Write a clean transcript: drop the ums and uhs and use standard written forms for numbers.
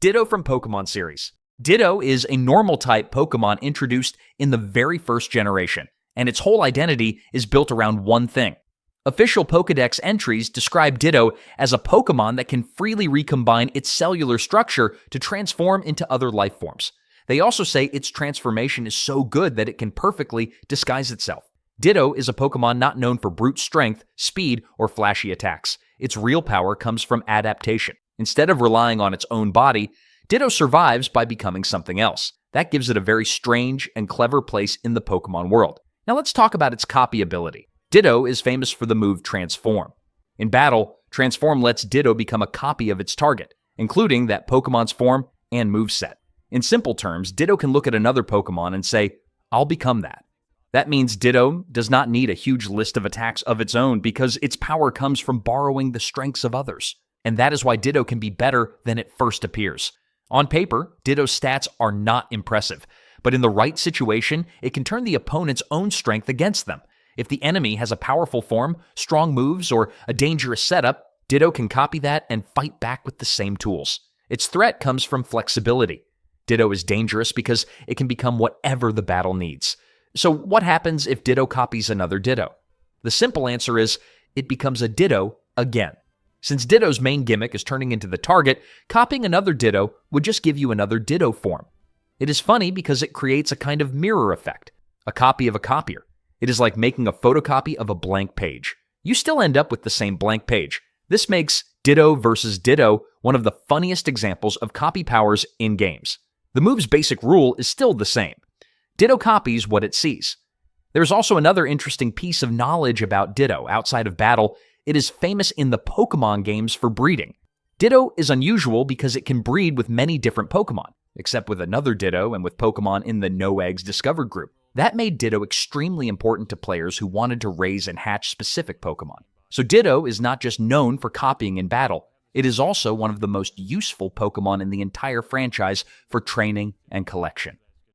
Ditto from Pokemon series. Ditto is a normal type Pokemon introduced in the very first generation, and its whole identity is built around one thing. Official Pokedex entries describe Ditto as a Pokemon that can freely recombine its cellular structure to transform into other life forms. They also say its transformation is so good that it can perfectly disguise itself. Ditto is a Pokemon not known for brute strength, speed, or flashy attacks. Its real power comes from adaptation. Instead of relying on its own body, Ditto survives by becoming something else. That gives it a very strange and clever place in the Pokemon world. Now let's talk about its copy ability. Ditto is famous for the move Transform. In battle, Transform lets Ditto become a copy of its target, including that Pokemon's form and moveset. In simple terms, Ditto can look at another Pokemon and say, "I'll become that." That means Ditto does not need a huge list of attacks of its own because its power comes from borrowing the strengths of others. And that is why Ditto can be better than it first appears. On paper, Ditto's stats are not impressive, but in the right situation, it can turn the opponent's own strength against them. If the enemy has a powerful form, strong moves, or a dangerous setup, Ditto can copy that and fight back with the same tools. Its threat comes from flexibility. Ditto is dangerous because it can become whatever the battle needs. So what happens if Ditto copies another Ditto? The simple answer is, it becomes a Ditto again. Since Ditto's main gimmick is turning into the target, copying another Ditto would just give you another Ditto form. It is funny because it creates a kind of mirror effect, a copy of a copier. It is like making a photocopy of a blank page. You still end up with the same blank page. This makes Ditto versus Ditto one of the funniest examples of copy powers in games. The move's basic rule is still the same. Ditto copies what it sees. There's also another interesting piece of knowledge about Ditto outside of battle. It is famous in the Pokemon games for breeding. Ditto is unusual because it can breed with many different Pokemon, except with another Ditto and with Pokemon in the No Eggs Discovered group. That made Ditto extremely important to players who wanted to raise and hatch specific Pokemon. So Ditto is not just known for copying in battle, it is also one of the most useful Pokemon in the entire franchise for training and collection.